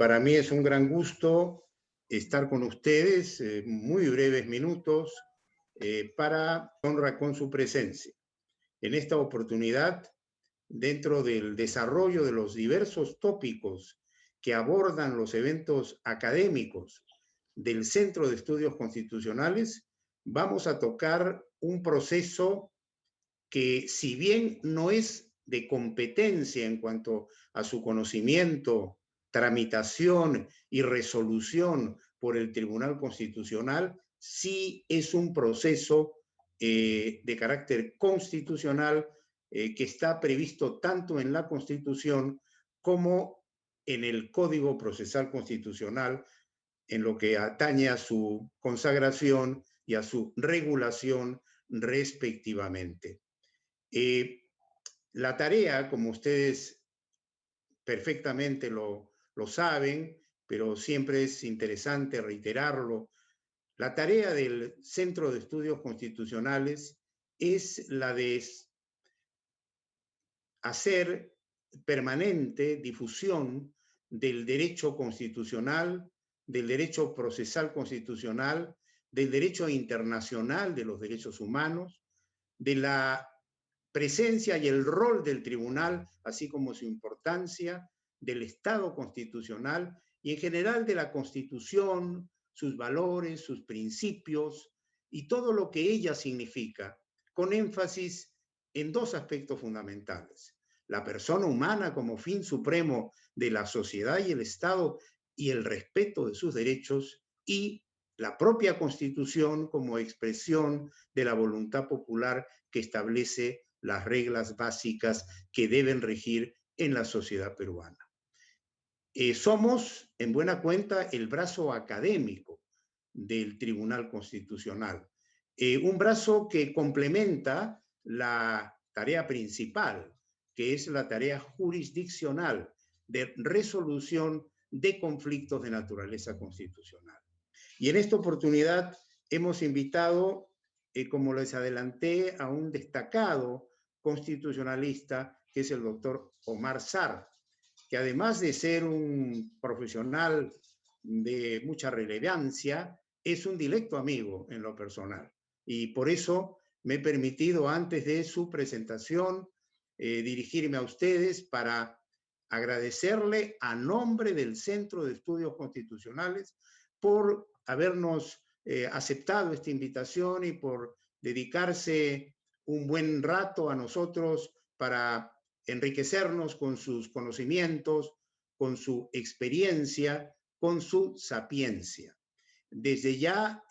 Para mí es un gran gusto estar con ustedes, muy breves minutos, para honrar con su presencia. En esta oportunidad, dentro del desarrollo de los diversos tópicos que abordan los eventos académicos del Centro de Estudios Constitucionales, vamos a tocar un proceso que, si bien no es de competencia en cuanto a su conocimiento, tramitación y resolución por el Tribunal Constitucional, sí es un proceso de carácter constitucional que está previsto tanto en la Constitución como en el Código Procesal Constitucional, en lo que atañe a su consagración y a su regulación respectivamente. La tarea, como ustedes perfectamente lo saben, pero siempre es interesante reiterarlo, la tarea del Centro de Estudios Constitucionales es la de hacer permanente difusión del derecho constitucional, del derecho procesal constitucional, del derecho internacional de los derechos humanos, de la presencia y el rol del tribunal, así como su importancia, del Estado constitucional y en general de la Constitución, sus valores, sus principios y todo lo que ella significa, con énfasis en dos aspectos fundamentales: la persona humana como fin supremo de la sociedad y el Estado y el respeto de sus derechos, y la propia Constitución como expresión de la voluntad popular que establece las reglas básicas que deben regir en la sociedad peruana. Somos, en buena cuenta, el brazo académico del Tribunal Constitucional, un brazo que complementa la tarea principal, que es la tarea jurisdiccional de resolución de conflictos de naturaleza constitucional. Y en esta oportunidad hemos invitado, como les adelanté, a un destacado constitucionalista, que es el doctor Omar Sar, que además de ser un profesional de mucha relevancia, es un directo amigo en lo personal. Y por eso me he permitido, antes de su presentación, dirigirme a ustedes para agradecerle a nombre del Centro de Estudios Constitucionales por habernos aceptado esta invitación y por dedicarse un buen rato a nosotros para enriquecernos con sus conocimientos, con su experiencia, con su sapiencia. Desde ya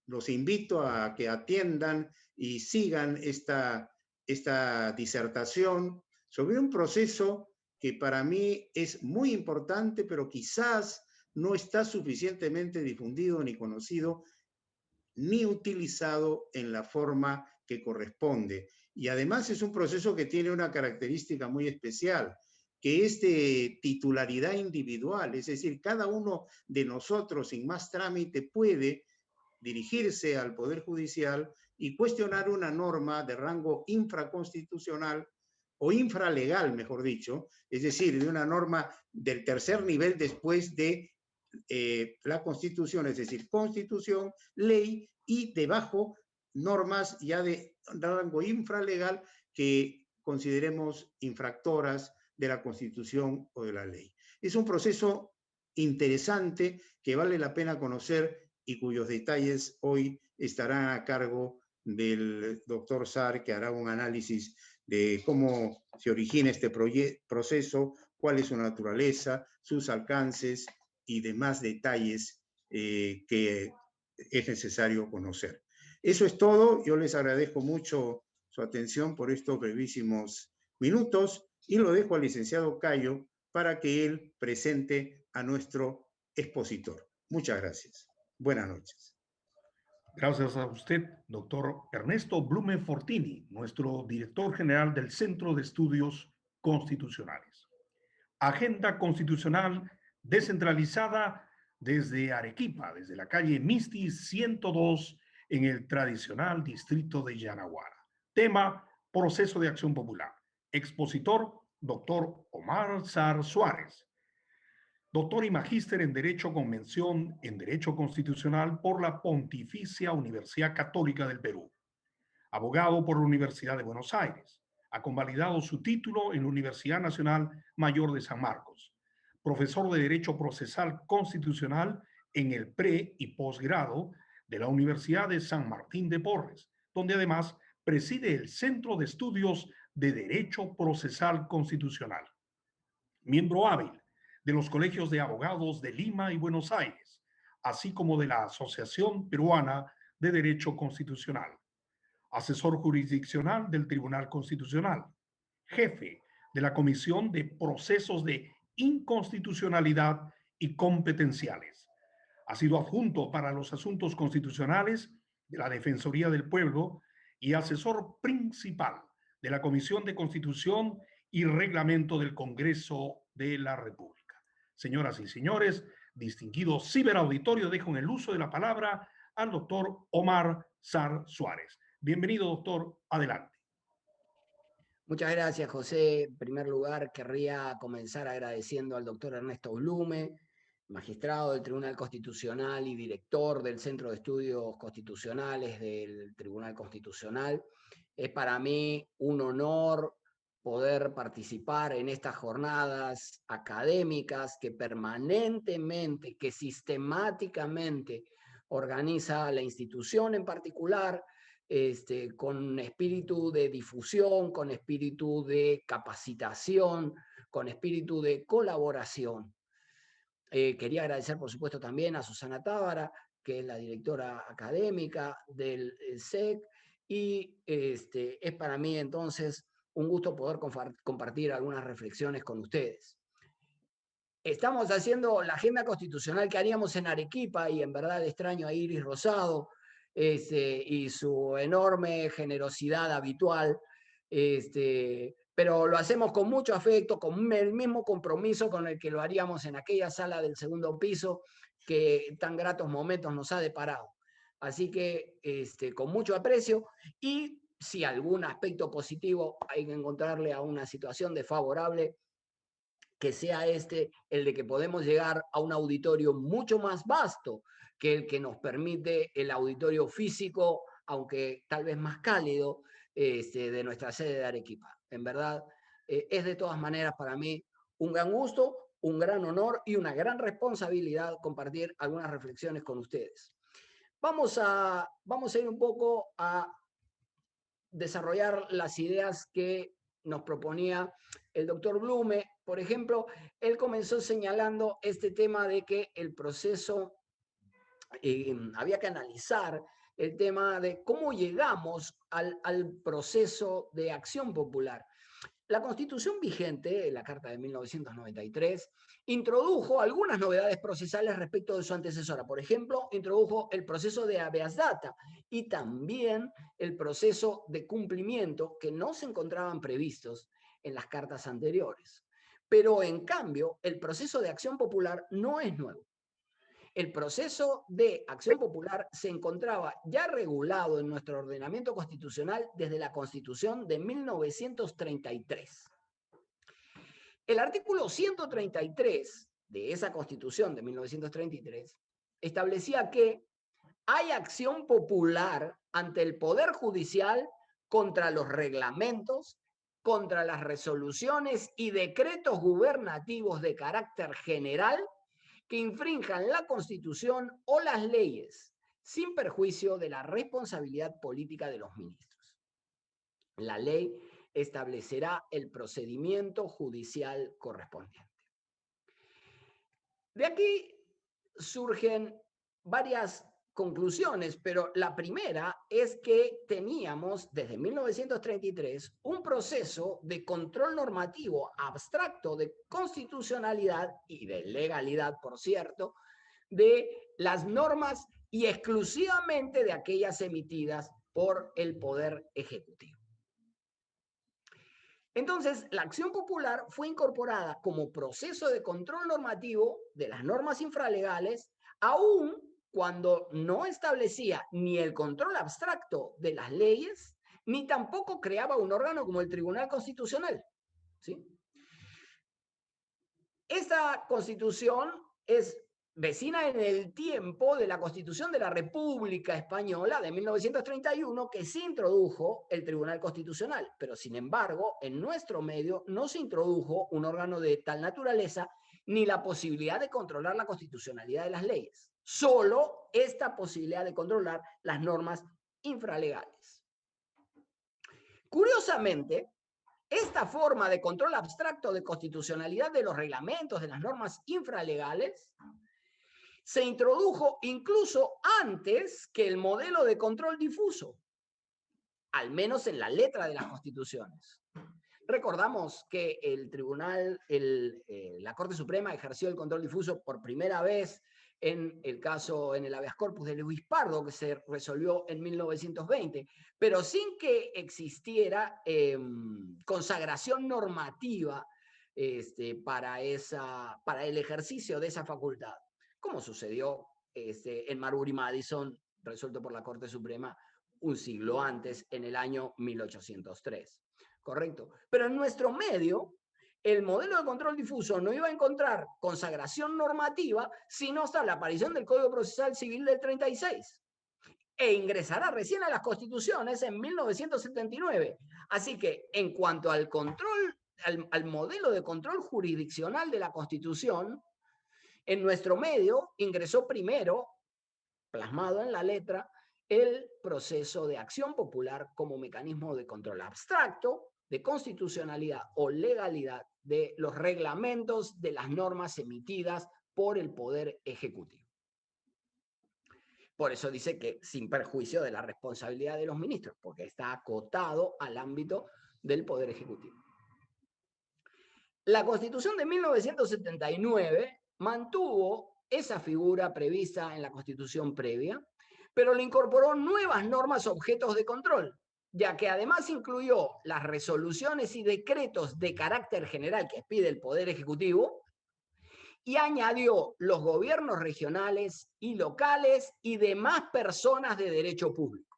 los invito a que atiendan y sigan esta disertación sobre un proceso que para mí es muy importante, pero quizás no está suficientemente difundido ni conocido ni utilizado en la forma que corresponde. Y además es un proceso que tiene una característica muy especial, que es de titularidad individual, es decir, cada uno de nosotros sin más trámite puede dirigirse al Poder Judicial y cuestionar una norma de rango infraconstitucional o infralegal, mejor dicho, es decir, de una norma del tercer nivel después de la Constitución, es decir, Constitución, ley, y debajo normas ya de rango infralegal que consideremos infractoras de la Constitución o de la ley. Es un proceso interesante que vale la pena conocer y cuyos detalles hoy estarán a cargo del doctor Sar, que hará un análisis de cómo se origina este proceso, cuál es su naturaleza, sus alcances y demás detalles que es necesario conocer. Eso es todo. Yo les agradezco mucho su atención por estos brevísimos minutos y lo dejo al licenciado Cayo para que él presente a nuestro expositor. Muchas gracias. Buenas noches. Gracias a usted, doctor Ernesto Blume Fortini, nuestro director general del Centro de Estudios Constitucionales. Agenda constitucional descentralizada desde Arequipa, desde la calle Misti 102, en el tradicional distrito de Yanaguara. Tema: proceso de acción popular. Expositor: doctor Omar Sar Suárez. Doctor y magíster en Derecho con mención en Derecho Constitucional por la Pontificia Universidad Católica del Perú. Abogado por la Universidad de Buenos Aires. Ha convalidado su título en la Universidad Nacional Mayor de San Marcos. Profesor de Derecho Procesal Constitucional en el pre- y posgrado de la Universidad de San Martín de Porres, donde además preside el Centro de Estudios de Derecho Procesal Constitucional. Miembro hábil de los colegios de abogados de Lima y Buenos Aires, así como de la Asociación Peruana de Derecho Constitucional. Asesor jurisdiccional del Tribunal Constitucional, jefe de la Comisión de Procesos de Inconstitucionalidad y Competenciales. Ha sido adjunto para los asuntos constitucionales de la Defensoría del Pueblo y asesor principal de la Comisión de Constitución y Reglamento del Congreso de la República. Señoras y señores, distinguido ciberauditorio, dejo en el uso de la palabra al doctor Omar Sar Suárez. Bienvenido, doctor. Adelante. Muchas gracias, José. En primer lugar, querría comenzar agradeciendo al doctor Ernesto Blume, magistrado del Tribunal Constitucional y director del Centro de Estudios Constitucionales del Tribunal Constitucional. Es para mí un honor poder participar en estas jornadas académicas que permanentemente, que sistemáticamente organiza la institución en particular, con espíritu de difusión, con espíritu de capacitación, con espíritu de colaboración. Quería agradecer, por supuesto, también a Susana Tábara, que es la directora académica del SEC, y es para mí entonces un gusto poder compartir algunas reflexiones con ustedes. Estamos haciendo la agenda constitucional que haríamos en Arequipa, y en verdad extraño a Iris Rosado, y su enorme generosidad habitual, pero lo hacemos con mucho afecto, con el mismo compromiso con el que lo haríamos en aquella sala del segundo piso que tan gratos momentos nos ha deparado. Así que con mucho aprecio, y si algún aspecto positivo hay que encontrarle a una situación desfavorable, que sea el de que podemos llegar a un auditorio mucho más vasto que el que nos permite el auditorio físico, aunque tal vez más cálido, de nuestra sede de Arequipa. En verdad, es de todas maneras para mí un gran gusto, un gran honor y una gran responsabilidad compartir algunas reflexiones con ustedes. Vamos a ir un poco a desarrollar las ideas que nos proponía el doctor Blume. Por ejemplo, él comenzó señalando este tema de que el proceso, había que analizar el tema de cómo llegamos al proceso de acción popular. La Constitución vigente, la Carta de 1993, introdujo algunas novedades procesales respecto de su antecesora. Por ejemplo, introdujo el proceso de habeas data y también el proceso de cumplimiento, que no se encontraban previstos en las cartas anteriores. Pero en cambio, el proceso de acción popular no es nuevo. El proceso de acción popular se encontraba ya regulado en nuestro ordenamiento constitucional desde la Constitución de 1933. El artículo 133 de esa Constitución de 1933 establecía que hay acción popular ante el Poder Judicial contra los reglamentos, contra las resoluciones y decretos gubernativos de carácter general que infrinjan la Constitución o las leyes, sin perjuicio de la responsabilidad política de los ministros. La ley establecerá el procedimiento judicial correspondiente. De aquí surgen varias conclusiones, pero la primera es que teníamos desde 1933 un proceso de control normativo abstracto de constitucionalidad y de legalidad, por cierto, de las normas y exclusivamente de aquellas emitidas por el Poder Ejecutivo. Entonces, la acción popular fue incorporada como proceso de control normativo de las normas infralegales, aún cuando no establecía ni el control abstracto de las leyes, ni tampoco creaba un órgano como el Tribunal Constitucional, ¿sí? Esta Constitución es vecina en el tiempo de la Constitución de la República Española de 1931, que sí introdujo el Tribunal Constitucional, pero sin embargo, en nuestro medio no se introdujo un órgano de tal naturaleza ni la posibilidad de controlar la constitucionalidad de las leyes, solo esta posibilidad de controlar las normas infralegales. Curiosamente, esta forma de control abstracto de constitucionalidad de los reglamentos, de las normas infralegales, se introdujo incluso antes que el modelo de control difuso, al menos en la letra de las constituciones. Recordamos que el tribunal, la Corte Suprema ejerció el control difuso por primera vez en el caso, en el habeas corpus de Luis Pardo, que se resolvió en 1920, pero sin que existiera consagración normativa para el ejercicio de esa facultad, como sucedió en Marbury Madison, resuelto por la Corte Suprema un siglo antes, en el año 1803. ¿Correcto? Pero en nuestro medio, el modelo de control difuso no iba a encontrar consagración normativa sino hasta la aparición del Código Procesal Civil del 36. E ingresará recién a las constituciones en 1979. Así que en cuanto al control, al modelo de control jurisdiccional de la Constitución, en nuestro medio ingresó primero, plasmado en la letra, el proceso de acción popular como mecanismo de control abstracto, de constitucionalidad o legalidad de los reglamentos de las normas emitidas por el Poder Ejecutivo. Por eso dice que sin perjuicio de la responsabilidad de los ministros, porque está acotado al ámbito del Poder Ejecutivo. La Constitución de 1979 mantuvo esa figura prevista en la Constitución previa, pero le incorporó nuevas normas objetos de control, ya que además incluyó las resoluciones y decretos de carácter general que pide el Poder Ejecutivo y añadió los gobiernos regionales y locales y demás personas de derecho público.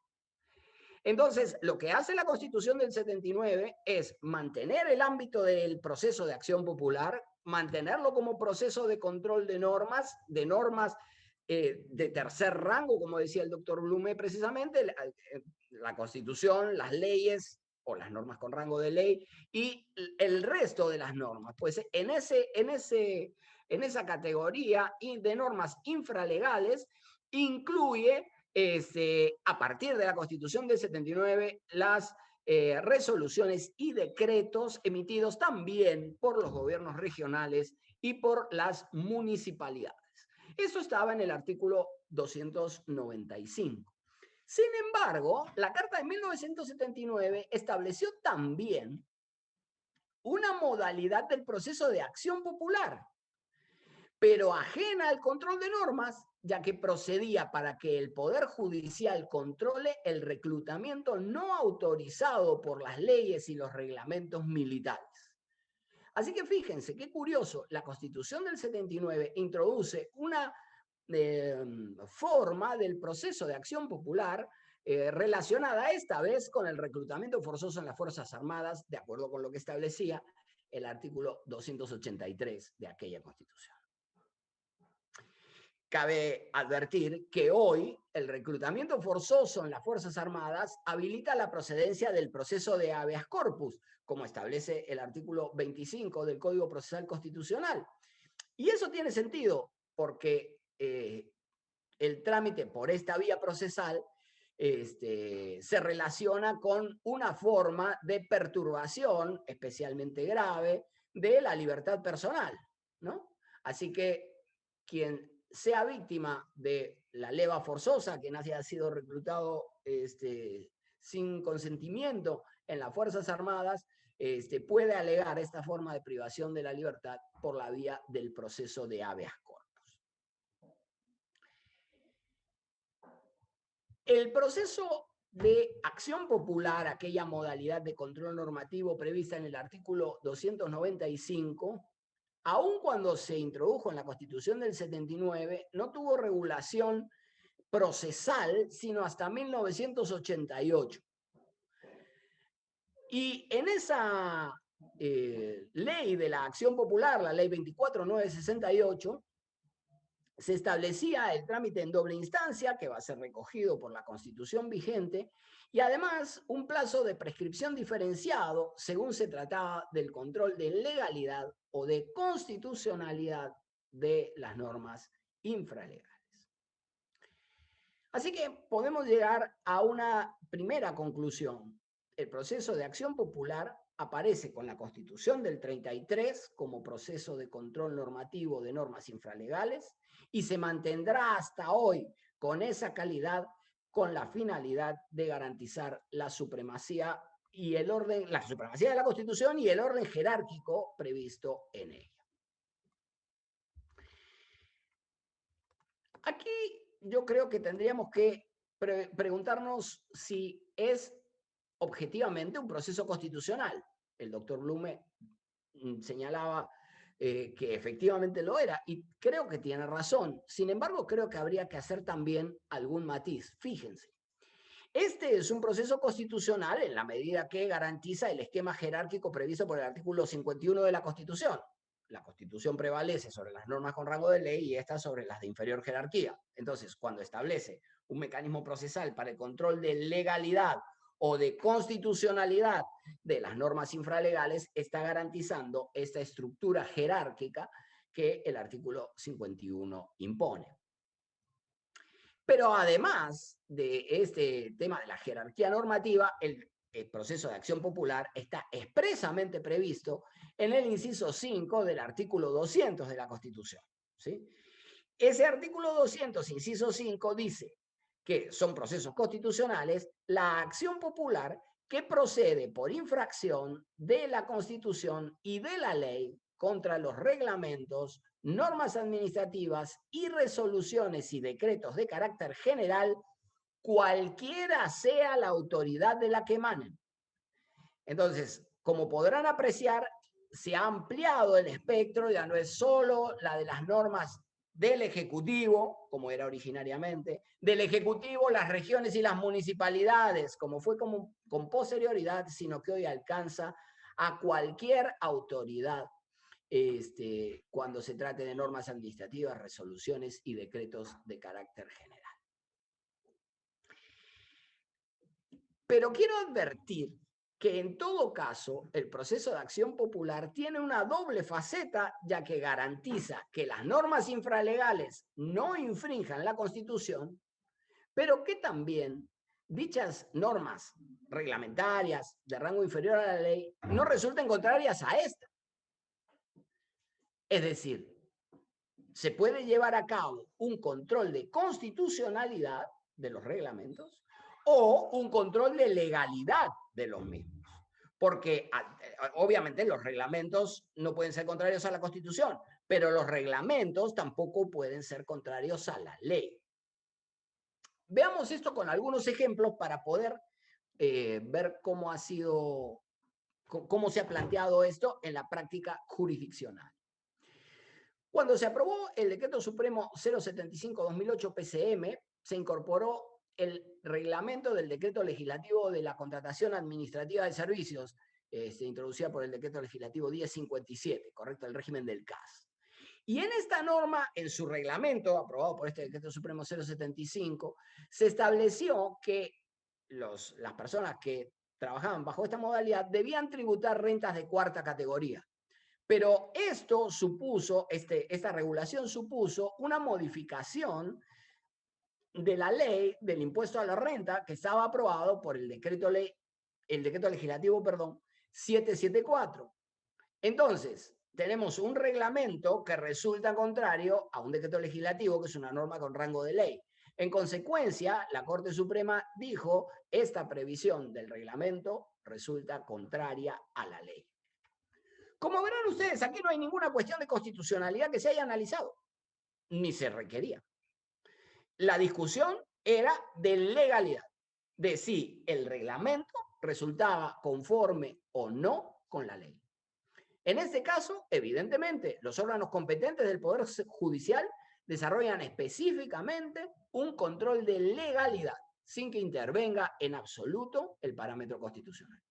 Entonces, lo que hace la Constitución del 79 es mantener el ámbito del proceso de acción popular, mantenerlo como proceso de control de normas de tercer rango, como decía el doctor Blume precisamente, la Constitución, las leyes o las normas con rango de ley y el resto de las normas. Pues en esa categoría de normas infralegales incluye a partir de la Constitución del 79 las resoluciones y decretos emitidos también por los gobiernos regionales y por las municipalidades. Eso estaba en el artículo 295. Sin embargo, la Carta de 1979 estableció también una modalidad del proceso de acción popular, pero ajena al control de normas, ya que procedía para que el Poder Judicial controle el reclutamiento no autorizado por las leyes y los reglamentos militares. Así que fíjense, qué curioso, la Constitución del 79 introduce una forma del proceso de acción popular relacionada esta vez con el reclutamiento forzoso en las Fuerzas Armadas, de acuerdo con lo que establecía el artículo 283 de aquella Constitución. Cabe advertir que hoy el reclutamiento forzoso en las Fuerzas Armadas habilita la procedencia del proceso de habeas corpus, como establece el artículo 25 del Código Procesal Constitucional. Y eso tiene sentido porque el trámite por esta vía procesal se relaciona con una forma de perturbación especialmente grave de la libertad personal, ¿no? Así que quien sea víctima de la leva forzosa, quien haya sido reclutado sin consentimiento en las Fuerzas Armadas, puede alegar esta forma de privación de la libertad por la vía del proceso de habeas corpus. El proceso de acción popular, aquella modalidad de control normativo prevista en el artículo 295, aun cuando se introdujo en la Constitución del 79, no tuvo regulación procesal sino hasta 1988. Y en esa ley de la acción popular, la ley 24968, se establecía el trámite en doble instancia, que va a ser recogido por la Constitución vigente, y además un plazo de prescripción diferenciado según se trataba del control de legalidad o de constitucionalidad de las normas infralegales. Así que podemos llegar a una primera conclusión. El proceso de acción popular aparece con la Constitución del 33 como proceso de control normativo de normas infralegales y se mantendrá hasta hoy con esa calidad, con la finalidad de garantizar la supremacía y el orden, la supremacía de la Constitución y el orden jerárquico previsto en ella. Aquí yo creo que tendríamos que preguntarnos si es objetivamente un proceso constitucional. El doctor Blume señalaba que efectivamente lo era, y creo que tiene razón. Sin embargo, creo que habría que hacer también algún matiz. Fíjense, este es un proceso constitucional en la medida que garantiza el esquema jerárquico previsto por el artículo 51 de la Constitución. La Constitución prevalece sobre las normas con rango de ley y estas sobre las de inferior jerarquía. Entonces, cuando establece un mecanismo procesal para el control de legalidad o de constitucionalidad de las normas infralegales, está garantizando esta estructura jerárquica que el artículo 51 impone. Pero además de este tema de la jerarquía normativa, el proceso de acción popular está expresamente previsto en el inciso 5 del artículo 200 de la Constitución, ¿sí? Ese artículo 200, inciso 5, dice que son procesos constitucionales la acción popular que procede por infracción de la Constitución y de la ley contra los reglamentos, normas administrativas y resoluciones y decretos de carácter general, cualquiera sea la autoridad de la que emanen. Entonces, como podrán apreciar, se ha ampliado el espectro, ya no es solo la de las normas del Ejecutivo, como era originariamente, del Ejecutivo, las regiones y las municipalidades, como fue con posterioridad, sino que hoy alcanza a cualquier autoridad cuando se trate de normas administrativas, resoluciones y decretos de carácter general. Pero quiero advertir que en todo caso el proceso de acción popular tiene una doble faceta, ya que garantiza que las normas infralegales no infrinjan la Constitución, pero que también dichas normas reglamentarias de rango inferior a la ley no resulten contrarias a esta. Es decir, se puede llevar a cabo un control de constitucionalidad de los reglamentos o un control de legalidad de los mismos. Porque obviamente los reglamentos no pueden ser contrarios a la Constitución, pero los reglamentos tampoco pueden ser contrarios a la ley. Veamos esto con algunos ejemplos para poder ver cómo se ha planteado esto en la práctica jurisdiccional. Cuando se aprobó el Decreto Supremo 075/2008 PCM, se incorporó el reglamento del Decreto Legislativo de la Contratación Administrativa de Servicios, introducida por el Decreto Legislativo 1057, correcto, el régimen del CAS. Y en esta norma, en su reglamento, aprobado por este Decreto Supremo 075, se estableció que las personas que trabajaban bajo esta modalidad debían tributar rentas de cuarta categoría. Pero esto supuso, esta regulación supuso una modificación de la ley del impuesto a la renta que estaba aprobado por el decreto legislativo 774. Entonces, tenemos un reglamento que resulta contrario a un decreto legislativo que es una norma con rango de ley. En consecuencia, la Corte Suprema dijo, esta previsión del reglamento resulta contraria a la ley. Como verán ustedes, aquí no hay ninguna cuestión de constitucionalidad que se haya analizado, ni se requería. La discusión era de legalidad, de si el reglamento resultaba conforme o no con la ley. En este caso, evidentemente, los órganos competentes del Poder Judicial desarrollan específicamente un control de legalidad, sin que intervenga en absoluto el parámetro constitucional.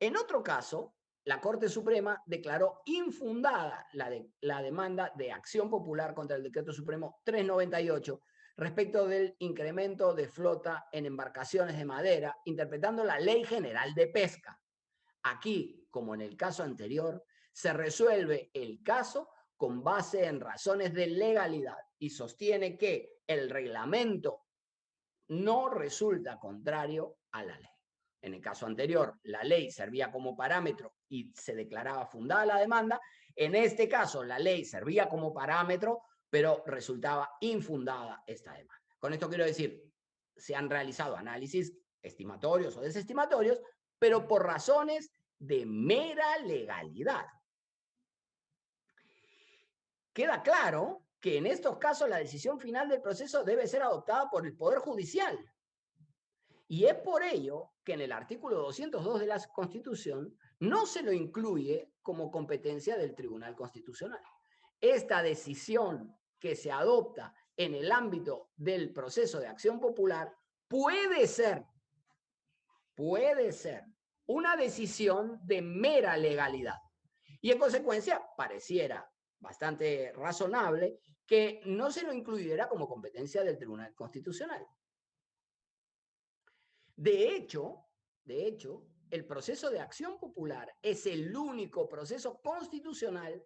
En otro caso, la Corte Suprema declaró infundada la demanda de acción popular contra el Decreto Supremo 398 respecto del incremento de flota en embarcaciones de madera, interpretando la Ley General de Pesca. Aquí, como en el caso anterior, se resuelve el caso con base en razones de legalidad y sostiene que el reglamento no resulta contrario a la ley. En el caso anterior, la ley servía como parámetro y se declaraba fundada la demanda. En este caso, la ley servía como parámetro, pero resultaba infundada esta demanda. Con esto quiero decir, se han realizado análisis estimatorios o desestimatorios, pero por razones de mera legalidad. Queda claro que en estos casos la decisión final del proceso debe ser adoptada por el Poder Judicial. Y es por ello que en el artículo 202 de la Constitución no se lo incluye como competencia del Tribunal Constitucional. Esta decisión que se adopta en el ámbito del proceso de acción popular puede ser una decisión de mera legalidad. Y en consecuencia, pareciera bastante razonable que no se lo incluyera como competencia del Tribunal Constitucional. De hecho, el proceso de acción popular es el único proceso constitucional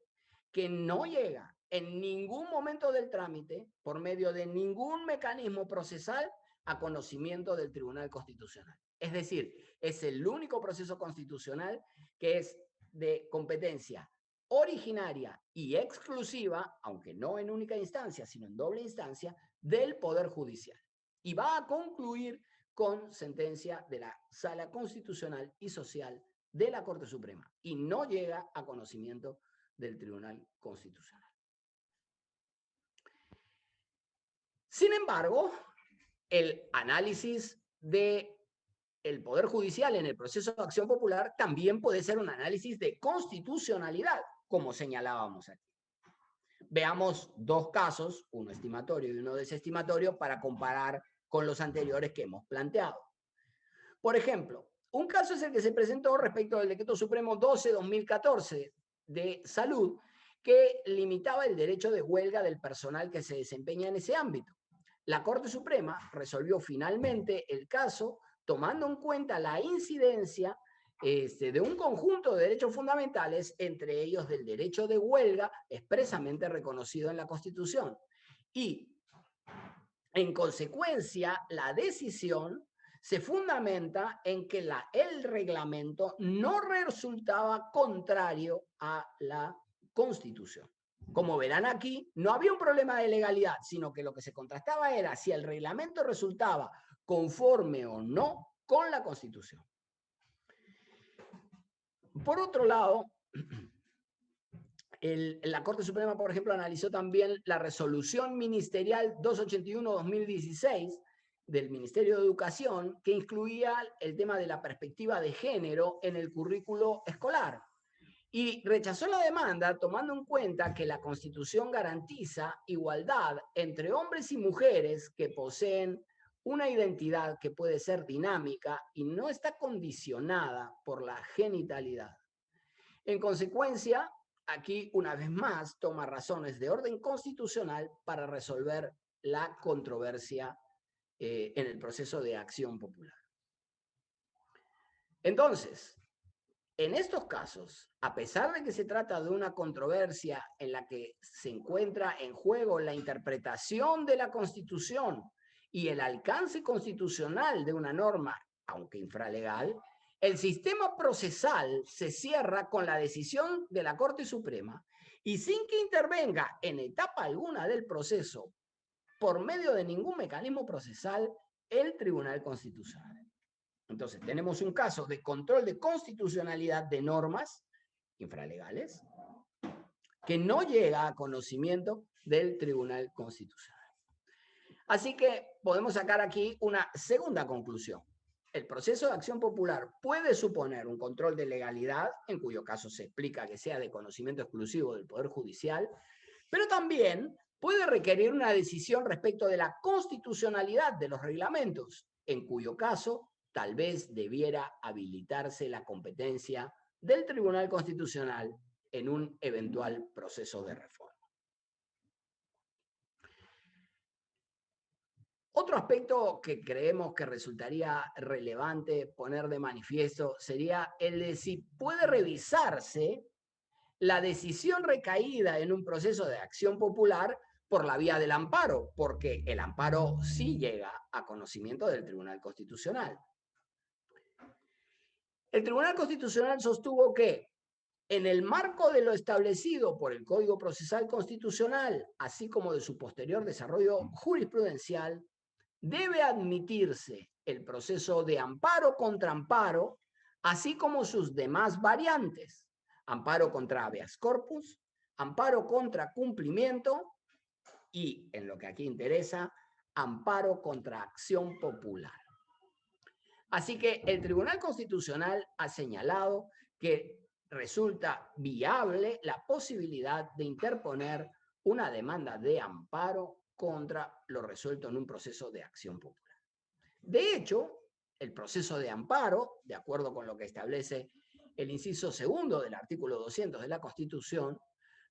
que no llega en ningún momento del trámite, por medio de ningún mecanismo procesal, a conocimiento del Tribunal Constitucional. Es decir, es el único proceso constitucional que es de competencia originaria y exclusiva, aunque no en única instancia, sino en doble instancia, del Poder Judicial. Y va a concluir con sentencia de la Sala Constitucional y Social de la Corte Suprema y no llega a conocimiento del Tribunal Constitucional. Sin embargo, el análisis del Poder Judicial en el proceso de acción popular también puede ser un análisis de constitucionalidad, como señalábamos aquí. Veamos dos casos, uno estimatorio y uno desestimatorio, para comparar con los anteriores que hemos planteado. Por ejemplo, un caso es el que se presentó respecto del Decreto Supremo 12/2014 de Salud, que limitaba el derecho de huelga del personal que se desempeña en ese ámbito. La Corte Suprema resolvió finalmente el caso tomando en cuenta la incidencia de un conjunto de derechos fundamentales, entre ellos del derecho de huelga expresamente reconocido en la Constitución. Y en consecuencia, la decisión se fundamenta en que el reglamento no resultaba contrario a la Constitución. Como verán aquí, no había un problema de legalidad, sino que lo que se contrastaba era si el reglamento resultaba conforme o no con la Constitución. Por otro lado, la Corte Suprema, por ejemplo, analizó también la resolución ministerial 281/2016 del Ministerio de Educación, que incluía el tema de la perspectiva de género en el currículo escolar. Y rechazó la demanda tomando en cuenta que la Constitución garantiza igualdad entre hombres y mujeres que poseen una identidad que puede ser dinámica y no está condicionada por la genitalidad. En consecuencia, aquí una vez más toma razones de orden constitucional para resolver la controversia en el proceso de acción popular. Entonces, en estos casos, a pesar de que se trata de una controversia en la que se encuentra en juego la interpretación de la Constitución y el alcance constitucional de una norma, aunque infralegal, el sistema procesal se cierra con la decisión de la Corte Suprema y sin que intervenga en etapa alguna del proceso, por medio de ningún mecanismo procesal, el Tribunal Constitucional. Entonces, tenemos un caso de control de constitucionalidad de normas infralegales que no llega a conocimiento del Tribunal Constitucional. Así que podemos sacar aquí una segunda conclusión. El proceso de acción popular puede suponer un control de legalidad, en cuyo caso se explica que sea de conocimiento exclusivo del Poder Judicial, pero también puede requerir una decisión respecto de la constitucionalidad de los reglamentos, en cuyo caso tal vez debiera habilitarse la competencia del Tribunal Constitucional en un eventual proceso de reforma. Otro aspecto que creemos que resultaría relevante poner de manifiesto sería el de si puede revisarse la decisión recaída en un proceso de acción popular por la vía del amparo, porque el amparo sí llega a conocimiento del Tribunal Constitucional. El Tribunal Constitucional sostuvo que en el marco de lo establecido por el Código Procesal Constitucional, así como de su posterior desarrollo jurisprudencial, debe admitirse el proceso de amparo contra amparo, así como sus demás variantes: amparo contra habeas corpus, amparo contra cumplimiento y, en lo que aquí interesa, amparo contra acción popular. Así que el Tribunal Constitucional ha señalado que resulta viable la posibilidad de interponer una demanda de amparo contra lo resuelto en un proceso de acción popular. De hecho, el proceso de amparo, de acuerdo con lo que establece el inciso segundo del artículo 200 de la Constitución,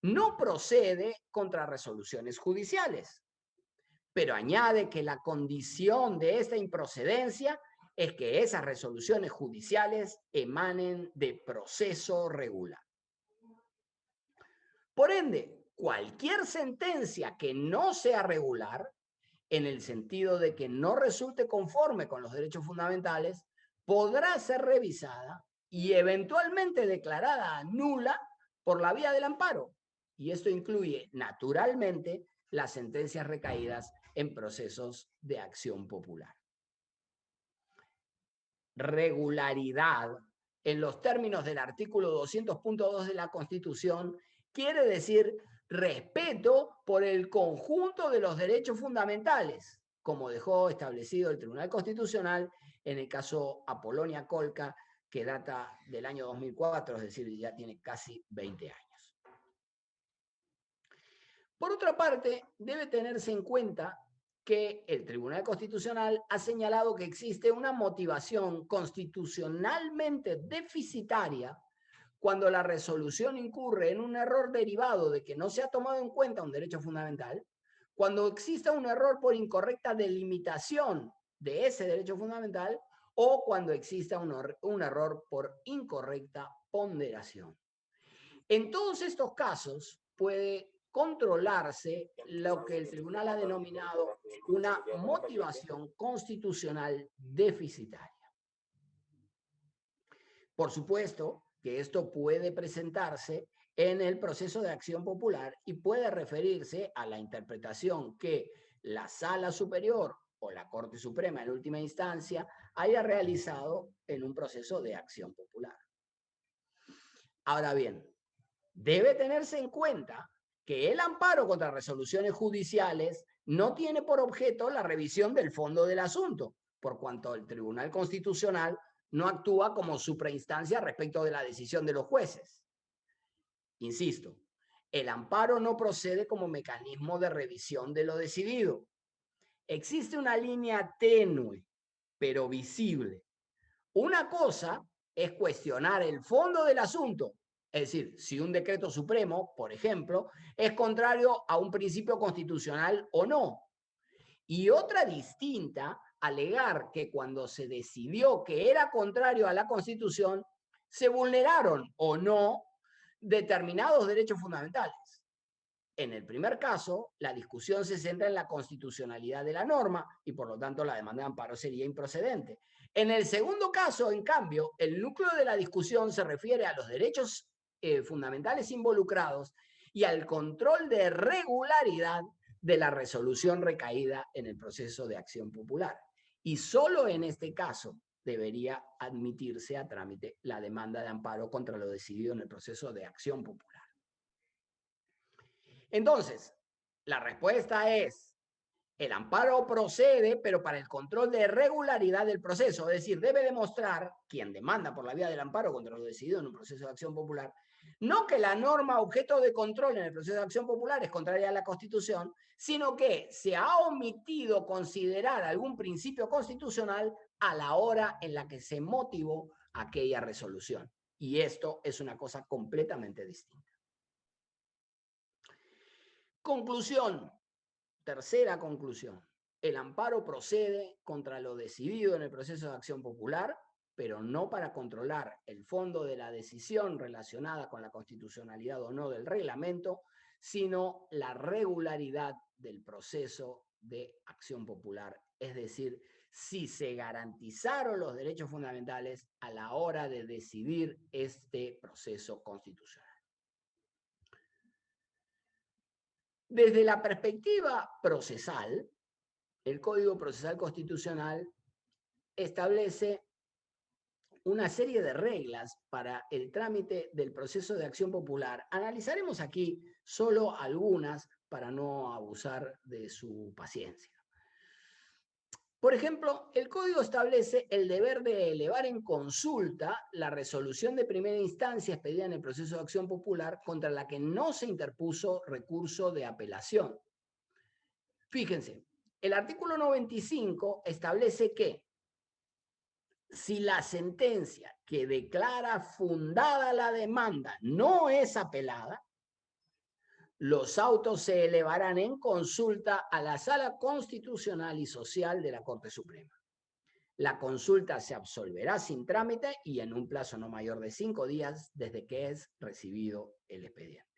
no procede contra resoluciones judiciales, pero añade que la condición de esta improcedencia es que esas resoluciones judiciales emanen de proceso regular. Por ende, cualquier sentencia que no sea regular, en el sentido de que no resulte conforme con los derechos fundamentales, podrá ser revisada y eventualmente declarada nula por la vía del amparo. Y esto incluye, naturalmente, las sentencias recaídas en procesos de acción popular. Regularidad, en los términos del artículo 200.2 de la Constitución, quiere decir respeto por el conjunto de los derechos fundamentales, como dejó establecido el Tribunal Constitucional en el caso Apolonia Colca, que data del año 2004, es decir, ya tiene casi 20 años. Por otra parte, debe tenerse en cuenta que el Tribunal Constitucional ha señalado que existe una motivación constitucionalmente deficitaria cuando la resolución incurre en un error derivado de que no se ha tomado en cuenta un derecho fundamental, cuando exista un error por incorrecta delimitación de ese derecho fundamental o cuando exista un error por incorrecta ponderación. En todos estos casos puede controlarse lo que el tribunal ha denominado una motivación constitucional deficitaria. Por supuesto que esto puede presentarse en el proceso de acción popular y puede referirse a la interpretación que la Sala Superior o la Corte Suprema en última instancia haya realizado en un proceso de acción popular. Ahora bien, debe tenerse en cuenta que el amparo contra resoluciones judiciales no tiene por objeto la revisión del fondo del asunto, por cuanto el Tribunal Constitucional no actúa como suprainstancia respecto de la decisión de los jueces. Insisto, el amparo no procede como mecanismo de revisión de lo decidido. Existe una línea tenue, pero visible. Una cosa es cuestionar el fondo del asunto, es decir, si un decreto supremo, por ejemplo, es contrario a un principio constitucional o no. Y otra distinta, alegar que cuando se decidió que era contrario a la Constitución, se vulneraron o no determinados derechos fundamentales. En el primer caso, la discusión se centra en la constitucionalidad de la norma y por lo tanto la demanda de amparo sería improcedente. En el segundo caso, en cambio, el núcleo de la discusión se refiere a los derechos fundamentales involucrados y al control de regularidad de la resolución recaída en el proceso de acción popular. Y solo en este caso debería admitirse a trámite la demanda de amparo contra lo decidido en el proceso de acción popular. Entonces, la respuesta es: el amparo procede, pero para el control de regularidad del proceso, es decir, debe demostrar quien demanda por la vía del amparo contra lo decidido en un proceso de acción popular No que la norma objeto de control en el proceso de acción popular es contraria a la Constitución, sino que se ha omitido considerar algún principio constitucional a la hora en la que se motivó aquella resolución. Y esto es una cosa completamente distinta. Conclusión, tercera conclusión. El amparo procede contra lo decidido en el proceso de acción popular, pero no para controlar el fondo de la decisión relacionada con la constitucionalidad o no del reglamento, sino la regularidad del proceso de acción popular, es decir, si se garantizaron los derechos fundamentales a la hora de decidir este proceso constitucional. Desde la perspectiva procesal, el Código Procesal Constitucional establece una serie de reglas para el trámite del proceso de acción popular. Analizaremos aquí solo algunas para no abusar de su paciencia. Por ejemplo, el Código establece el deber de elevar en consulta la resolución de primera instancia expedida en el proceso de acción popular contra la que no se interpuso recurso de apelación. Fíjense, el artículo 95 establece que si la sentencia que declara fundada la demanda no es apelada, los autos se elevarán en consulta a la Sala Constitucional y Social de la Corte Suprema. La consulta se absolverá sin trámite y en un plazo no mayor de 5 días desde que es recibido el expediente.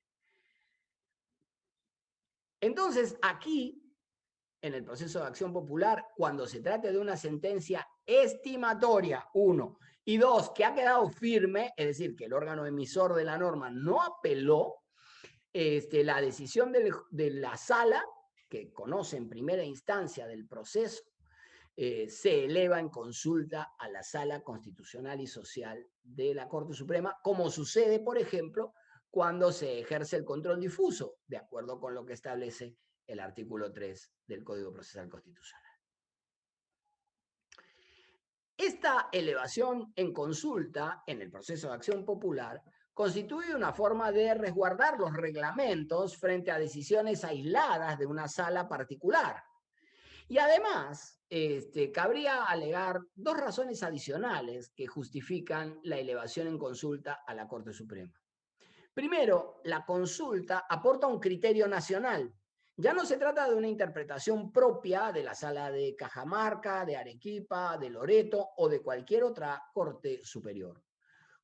Entonces, aquí, en el proceso de acción popular, cuando se trate de una sentencia estimatoria, 1, y 2, que ha quedado firme, es decir, que el órgano emisor de la norma no apeló, la decisión de la sala, que conoce en primera instancia del proceso, se eleva en consulta a la Sala Constitucional y Social de la Corte Suprema, como sucede, por ejemplo, cuando se ejerce el control difuso, de acuerdo con lo que establece el artículo 3 del Código Procesal Constitucional. Esta elevación en consulta en el proceso de acción popular constituye una forma de resguardar los reglamentos frente a decisiones aisladas de una sala particular. Y además, cabría alegar 2 razones adicionales que justifican la elevación en consulta a la Corte Suprema. Primero, la consulta aporta un criterio nacional. Ya no se trata de una interpretación propia de la sala de Cajamarca, de Arequipa, de Loreto o de cualquier otra corte superior.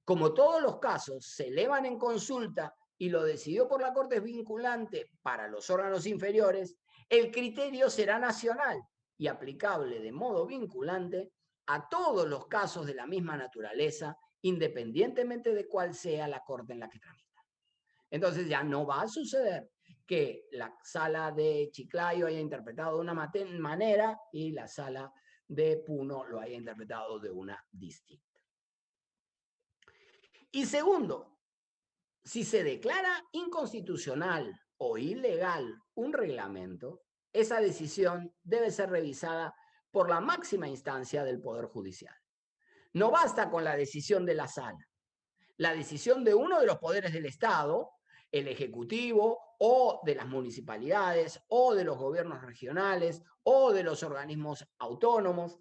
Como todos los casos se elevan en consulta y lo decidió por la Corte es vinculante para los órganos inferiores, el criterio será nacional y aplicable de modo vinculante a todos los casos de la misma naturaleza, independientemente de cuál sea la corte en la que tramita. Entonces ya no va a suceder que la sala de Chiclayo haya interpretado de una manera y la sala de Puno lo haya interpretado de una distinta. Y segundo, si se declara inconstitucional o ilegal un reglamento, esa decisión debe ser revisada por la máxima instancia del Poder Judicial. No basta con la decisión de la sala. La decisión de uno de los poderes del Estado, el Ejecutivo, o de las municipalidades, o de los gobiernos regionales, o de los organismos autónomos,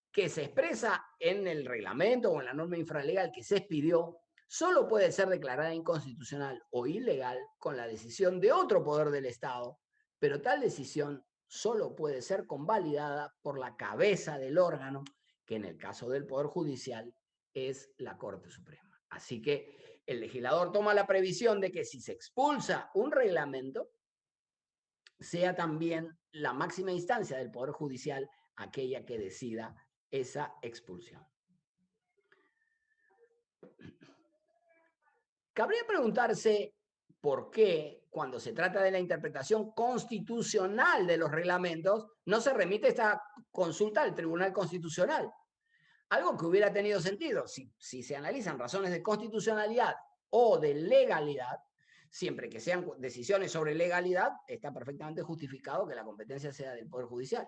que se expresa en el reglamento o en la norma infralegal que se expidió, solo puede ser declarada inconstitucional o ilegal con la decisión de otro poder del Estado, pero tal decisión solo puede ser convalidada por la cabeza del órgano, que en el caso del Poder Judicial es la Corte Suprema. Así que el legislador toma la previsión de que si se expulsa un reglamento, sea también la máxima instancia del Poder Judicial aquella que decida esa expulsión. Cabría preguntarse por qué, cuando se trata de la interpretación constitucional de los reglamentos, no se remite esta consulta al Tribunal Constitucional. Algo que hubiera tenido sentido si se analizan razones de constitucionalidad o de legalidad, siempre que sean decisiones sobre legalidad, está perfectamente justificado que la competencia sea del Poder Judicial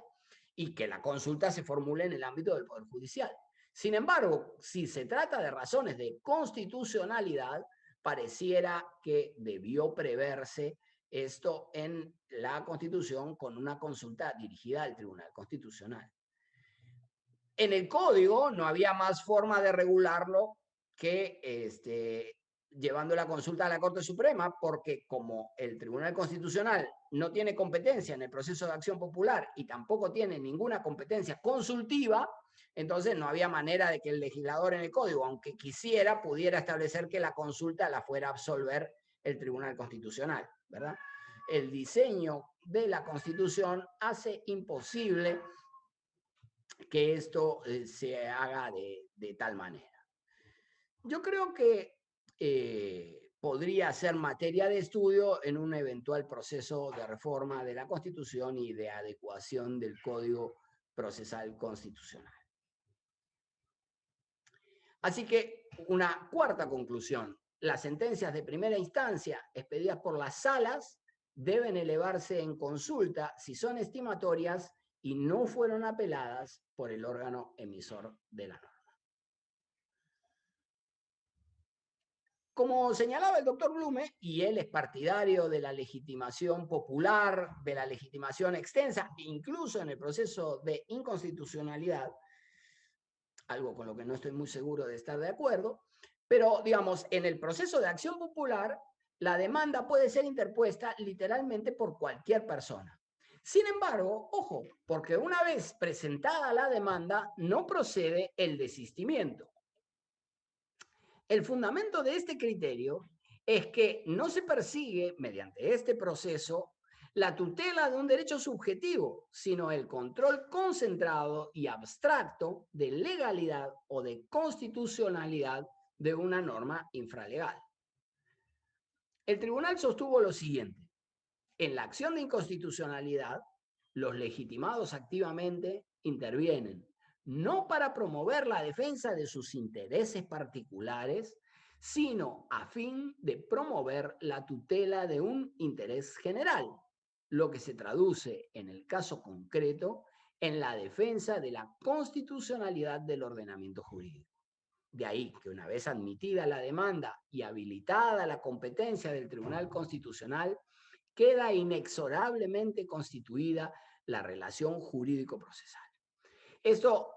y que la consulta se formule en el ámbito del Poder Judicial. Sin embargo, si se trata de razones de constitucionalidad, pareciera que debió preverse esto en la Constitución con una consulta dirigida al Tribunal Constitucional. En el Código no había más forma de regularlo que llevando la consulta a la Corte Suprema, porque como el Tribunal Constitucional no tiene competencia en el proceso de acción popular y tampoco tiene ninguna competencia consultiva, entonces no había manera de que el legislador en el Código, aunque quisiera, pudiera establecer que la consulta la fuera a absolver el Tribunal Constitucional, ¿verdad? El diseño de la Constitución hace imposible que esto se haga de tal manera. Yo creo que podría ser materia de estudio en un eventual proceso de reforma de la Constitución y de adecuación del Código Procesal Constitucional. Así que una cuarta conclusión: las sentencias de primera instancia expedidas por las salas deben elevarse en consulta si son estimatorias y no fueron apeladas por el órgano emisor de la norma. Como señalaba el doctor Blume, y él es partidario de la legitimación popular, de la legitimación extensa, incluso en el proceso de inconstitucionalidad, algo con lo que no estoy muy seguro de estar de acuerdo, pero digamos, en el proceso de acción popular, la demanda puede ser interpuesta literalmente por cualquier persona. Sin embargo, ojo, porque una vez presentada la demanda, no procede el desistimiento. El fundamento de este criterio es que no se persigue, mediante este proceso, la tutela de un derecho subjetivo, sino el control concentrado y abstracto de legalidad o de constitucionalidad de una norma infralegal. El tribunal sostuvo lo siguiente: en la acción de inconstitucionalidad, los legitimados activamente intervienen, no para promover la defensa de sus intereses particulares, sino a fin de promover la tutela de un interés general, lo que se traduce en el caso concreto en la defensa de la constitucionalidad del ordenamiento jurídico. De ahí que una vez admitida la demanda y habilitada la competencia del Tribunal Constitucional, queda inexorablemente constituida la relación jurídico-procesal. Esto,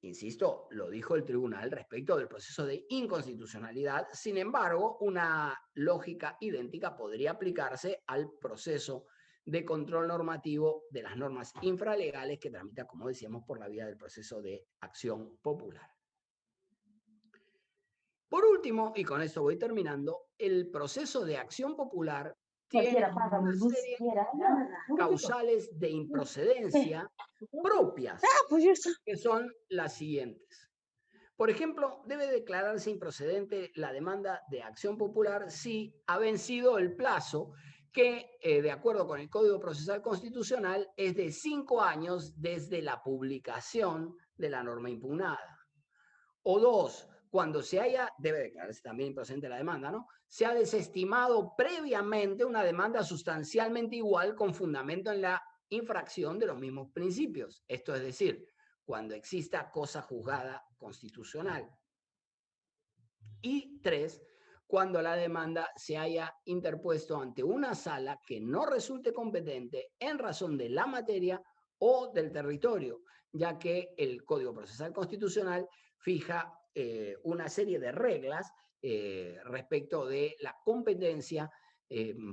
insisto, lo dijo el tribunal respecto del proceso de inconstitucionalidad. Sin embargo, una lógica idéntica podría aplicarse al proceso de control normativo de las normas infralegales que tramita, como decíamos, por la vía del proceso de acción popular. Por último, y con esto voy terminando, el proceso de acción popular tiene una serie de causales de improcedencia propias, que son las siguientes. Por ejemplo, debe declararse improcedente la demanda de acción popular si ha vencido el plazo que, de acuerdo con el Código Procesal Constitucional, es de 5 años desde la publicación de la norma impugnada. O 2, cuando se haya, debe declararse también improcedente la demanda, ¿no? Se ha desestimado previamente una demanda sustancialmente igual con fundamento en la infracción de los mismos principios. Esto es decir, cuando exista cosa juzgada constitucional. Y 3, cuando la demanda se haya interpuesto ante una sala que no resulte competente en razón de la materia o del territorio, ya que el Código Procesal Constitucional fija una serie de reglas respecto de la competencia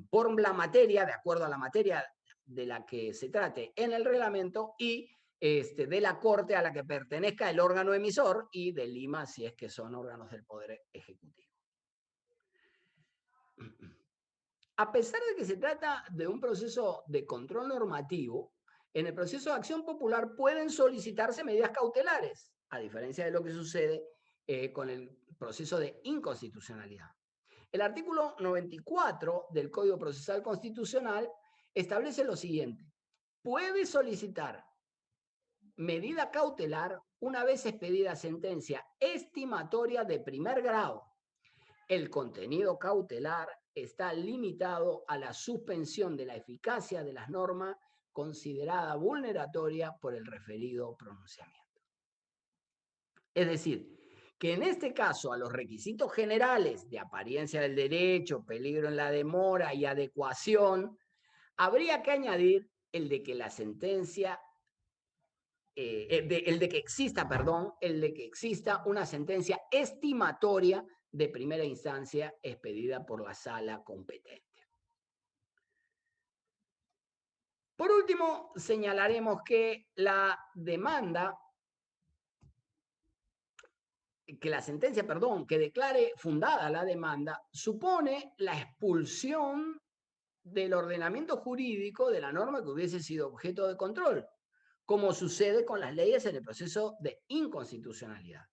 por la materia, de acuerdo a la materia de la que se trate en el reglamento, y de la Corte a la que pertenezca el órgano emisor, y de Lima si es que son órganos del Poder Ejecutivo. A pesar de que se trata de un proceso de control normativo, en el proceso de acción popular pueden solicitarse medidas cautelares, a diferencia de lo que sucede con el proceso de inconstitucionalidad. El artículo 94 del Código Procesal Constitucional establece lo siguiente: puede solicitar medida cautelar una vez expedida sentencia estimatoria de primer grado. El contenido cautelar está limitado a la suspensión de la eficacia de las normas considerada vulneratoria por el referido pronunciamiento. Es decir, que en este caso a los requisitos generales de apariencia del derecho, peligro en la demora y adecuación, habría que añadir el de que la sentencia, el de que exista una sentencia estimatoria de primera instancia expedida por la sala competente. Por último, señalaremos que la sentencia que declare fundada la demanda supone la expulsión del ordenamiento jurídico de la norma que hubiese sido objeto de control, como sucede con las leyes en el proceso de inconstitucionalidad.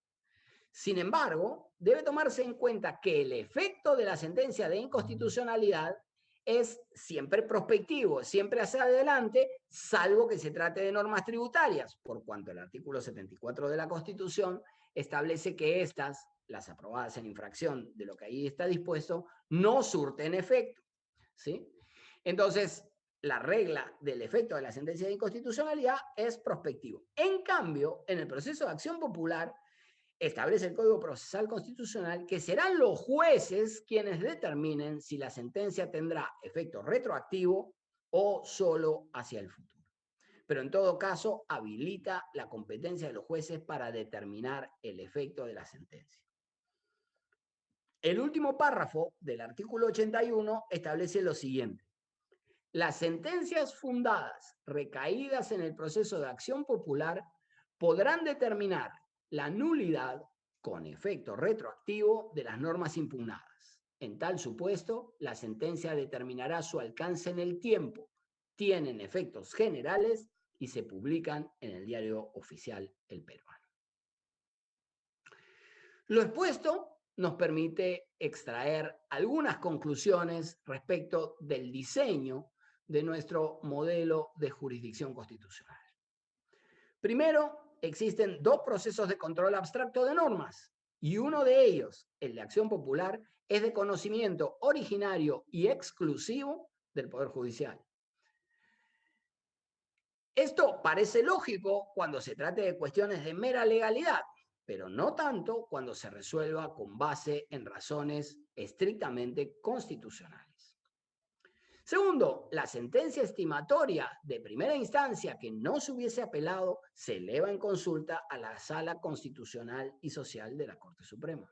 Sin embargo, debe tomarse en cuenta que el efecto de la sentencia de inconstitucionalidad es siempre prospectivo, siempre hacia adelante, salvo que se trate de normas tributarias, por cuanto el artículo 74 de la Constitución establece que estas, las aprobadas en infracción de lo que ahí está dispuesto, no surten efecto, ¿sí? Entonces, la regla del efecto de la sentencia de inconstitucionalidad es prospectivo. En cambio, en el proceso de acción popular, establece el Código Procesal Constitucional que serán los jueces quienes determinen si la sentencia tendrá efecto retroactivo o solo hacia el futuro. Pero en todo caso, habilita la competencia de los jueces para determinar el efecto de la sentencia. El último párrafo del artículo 81 establece lo siguiente. Las sentencias fundadas recaídas en el proceso de acción popular podrán determinar la nulidad con efecto retroactivo de las normas impugnadas. En tal supuesto, la sentencia determinará su alcance en el tiempo, tienen efectos generales y se publican en el Diario Oficial El Peruano. Lo expuesto nos permite extraer algunas conclusiones respecto del diseño de nuestro modelo de jurisdicción constitucional. Primero, existen dos procesos de control abstracto de normas y uno de ellos, el de acción popular, es de conocimiento originario y exclusivo del Poder Judicial. Esto parece lógico cuando se trate de cuestiones de mera legalidad, pero no tanto cuando se resuelva con base en razones estrictamente constitucionales. Segundo, la sentencia estimatoria de primera instancia que no se hubiese apelado se eleva en consulta a la Sala Constitucional y Social de la Corte Suprema.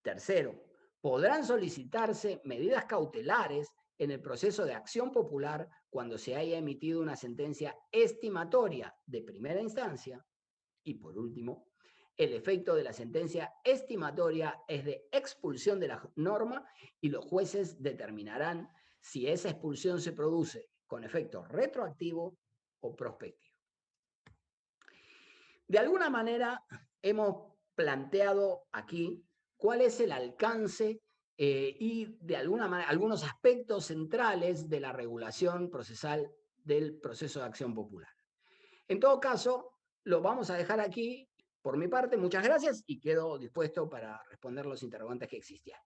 Tercero, podrán solicitarse medidas cautelares en el proceso de acción popular cuando se haya emitido una sentencia estimatoria de primera instancia. Y por último, el efecto de la sentencia estimatoria es de expulsión de la norma y los jueces determinarán si esa expulsión se produce con efecto retroactivo o prospectivo. De alguna manera hemos planteado aquí cuál es el alcance y de alguna manera algunos aspectos centrales de la regulación procesal del proceso de acción popular. En todo caso, lo vamos a dejar aquí. Por mi parte, muchas gracias y quedo dispuesto para responder los interrogantes que existían.